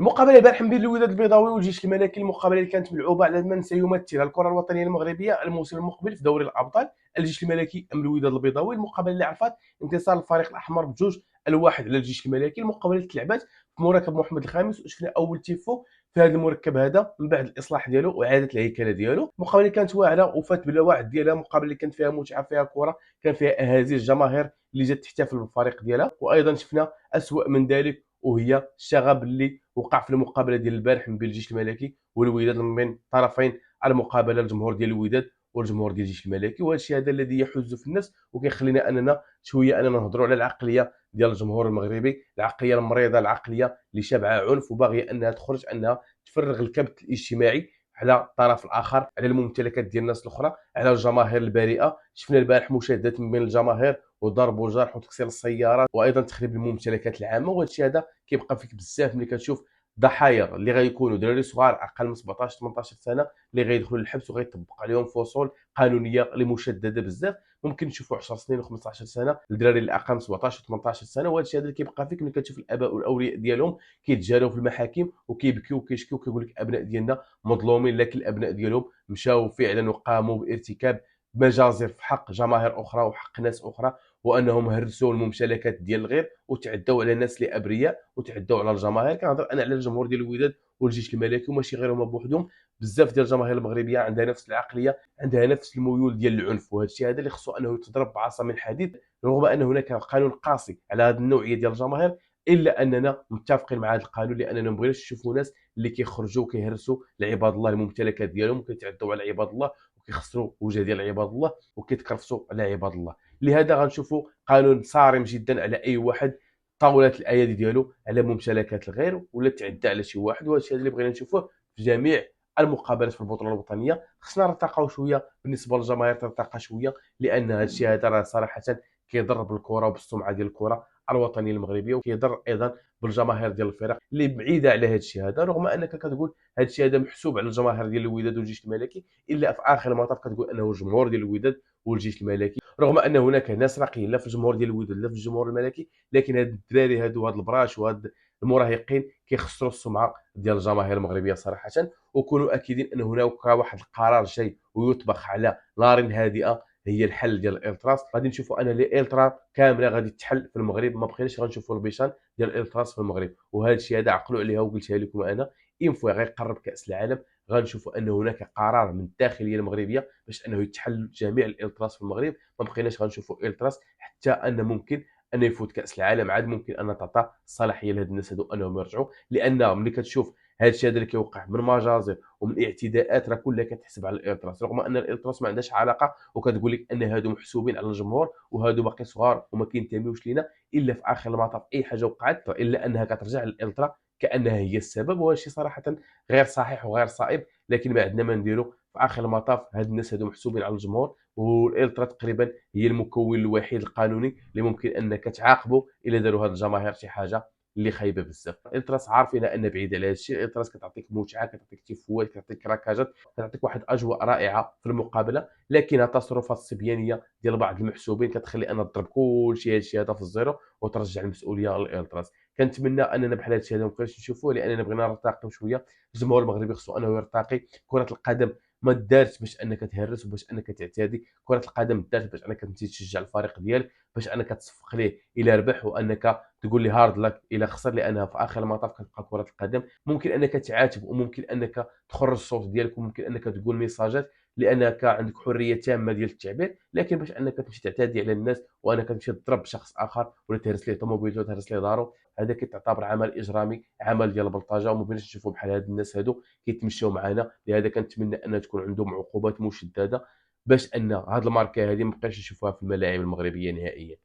المقابله البارحه بين الوداد البيضاوي والجيش الملكي، المقابله اللي كانت ملعوبه على من سيمثل الكره الوطنيه المغربيه الموسم المقبل في دوري الابطال، الجيش الملكي ام الوداد البيضاوي. المقابله اللي عرفت انتصار الفريق الاحمر بجوج الواحد على الجيش الملكي. المقابله اللي تلعبات في مركب محمد الخامس، وشفنا اول تيفو في هذا المركب هذا من بعد الاصلاح ديالو واعاده الهيكله ديالو. المقابله اللي كانت واعره وفات بلا واحد ديالها، مقابله اللي كانت فيها متعه، فيها كره، كان فيها اهازيج جماهير اللي جات تحتفل بالفريق ديالها. وايضا شفنا اسوء من ذلك، وهي الشغب اللي وقع في المقابله ديال البارح من بين الجيش الملكي والوداد، من بين طرفين المقابله، الجمهور ديال الوداد والجمهور ديال الجيش الملكي. وهذا الشيء هذا الذي يحز في الناس وكيخلينا اننا شويه نهضروا على العقليه ديال الجمهور المغربي، العقليه المريضه، العقليه اللي شابعه عنف وباغيه انها تخرج، انها تفرغ الكبت الاجتماعي على الطرف الاخر، على الممتلكات ديال الناس الاخرى، على الجماهير البريئه. شفنا البارح مشادات من بين الجماهير وضرب وجرح وتكسير السيارات وايضا تخريب الممتلكات العامه. وهذا الشيء هذا كيبقى فيك بزاف ملي كتشوف ضحايا اللي غيكونوا دراري صغار اقل من 17 18 سنه اللي غيدخلوا للحبس وغيطبق عليهم فصول قانونيه اللي مشدده بزاف. ممكن نشوفوا 10 سنين و15 سنه للدراري اللي اقل من 17 و 18 سنه. وهذا الشيء هذا اللي كيبقى فيك ملي كتشوف الاباء والاولياء ديالهم كيتجاراو في المحاكم وكيبكيو وكيشكيو وكيقول لك الابناء ديالنا مظلومين، لكن الابناء ديالهم مشاو فعلا وقاموا بارتكاب مجازر في حق جماهير اخرى وحق ناس اخرى، وانهم هرسوا الممتلكات ديال الغير وتعدوا على الناس اللي ابرياء وتعدوا على الجماهير. كنهضر انا على الجمهور ديال الوداد والجيش الملكي وماشي غير هما بوحدهم. بزاف ديال الجماهير المغربيه عندها نفس العقليه، عندها نفس الميول ديال العنف، وهذا الشيء هذا اللي خصو انه يتضرب بعصا من حديد. رغم ان هناك قانون قاسي على هذه النوعيه ديال الجماهير، الا اننا متفقين مع هذا القانون، لاننا ما بغيناش نشوفوا ناس اللي كيخرجوا وكيهرسوا لعباد الله الممتلكات ديالهم وكيتعدوا على عباد الله وكيخسروا وجه ديال عباد الله وكيتكرفسوا على عباد الله. لهذا غنشوفوا قانون صارم جدا على اي واحد طاولات الايادي ديالو على ممتلكات الغير ولا تعدى على شي واحد. وهذا الشيء اللي بغينا نشوفوه في جميع المقابلات في البطوله الوطنيه. خصنا نرتقاو شويه بالنسبه للجماهير، ترتقى شويه، لان هذا الشيء هذا راه صراحه كيضر بالكره وبالسمعه ديال الكره الوطنيه المغربيه، وكيضر ايضا بالجماهير ديال الفرق اللي بعيده على هذا الشيء هذا. رغم انك كتقول هذا الشيء هذا محسوب على الجماهير ديال الوداد والجيش الملكي، الا في اخر المطاف كتقول انه الجمهور ديال الوداد والجيش الملكي. رغم ان هناك ناس راقيين لا في الجمهور ديال الوداد لا في الجمهور الملكي، لكن هاد الدراري هادو، هاد البراش وهاد المراهقين كيخسروا السمعه ديال الجماهير المغربيه صراحه. وكونوا اكيدين ان هناك واحد القرار جاي ويطبخ على نار هادئه، هي الحل ديال الالتراس. غادي نشوفوا ان لي الترا كامله غادي تحل في المغرب، ما بقيناش غنشوفوا البيشان ديال الالتراس في المغرب. وهذا الشيء هذا عقلوا عليها وقلتها لكم انا، فوا غيقرب كاس العالم غنشوفوا ان هناك قرار من الداخليه المغربيه باش انه يتحل جميع الالتراس في المغرب. ما بقيناش غنشوفوا التراس حتى ان ممكن ان يفوت كاس العالم عاد، ممكن ان تعطى الصلاحيه لهاد الناس هادو انهم يرجعوا. لان ملي كتشوف هذا الشيء هذا اللي كيوقع من مجازر ومن اعتداءات، راه كلها كتحسب على الالتراس، رغم ان الالتراس ما عندهاش علاقه، وكتقول لك ان هادو محسوبين على الجمهور وهادو باقي صغار وما كينتميوش لينا. الا في اخر المطاف اي حاجه وقعت الا انها كترجع للالترا كانها هي السبب. وهذا الشيء صراحه غير صحيح وغير صائب، لكن ما عندنا ما نديرو. في اخر المطاف هاد الناس هادو محسوبين على الجمهور، والالترا تقريبا هي المكون الوحيد القانوني اللي ممكن انك تعاقبه الا داروا هاد الجماهير شي حاجه اللي خايبه بزاف. الالتراس عارفين ان بعيد على هذا الشيء، الالتراس كتعطيك متعه، كتعطيك تيفوات، كتعطيك ركاجات، كتعطيك واحد الاجواء رائعه في المقابله. لكن التصرفات الصبيانيه ديال بعض المحسوبين كتخلي ان تضرب كل شيء، هذا الشيء هذا في الزيرو وترجع المسؤوليه للالتراس. كنتمنى اننا بحال هذا الشيء هذا ما بقيناش نشوفوه، لاننا بغينا نرتقيو شويه. الجمهور المغربي خصو انه يرتقي. كره القدم ما دارتش باش انك تهرس وباش انك تعتدي، كره القدم دارت باش انك تمشي تشجع الفريق ديالك، باش انك تصفق ليه الى ربح وانك تقول لي هارد لك الى خسر. لانها في اخر المطاف كتبقى كره القدم. ممكن انك تعاتب وممكن انك تخرج الصوت ديالك وممكن انك تقول ميساجات لانك عندك حريه تامه ديال التعبير، لكن باش انك تمشي تعتدي على الناس وانك تمشي تضرب شخص اخر ولا تهرس ليه طوموبيلته وتهرس ليه دارو، هذا كيتعتبر عمل اجرامي، عمل ديال البلطجه. وما بغيناش نشوفوا بحال هاد الناس هادو كيتمشاو معنا. لهذا كنتمنى ان تكون عندهم عقوبات مشدده باش ان هاد الماركه هذه ما بقاش نشوفوها في الملاعب المغربيه نهائيا.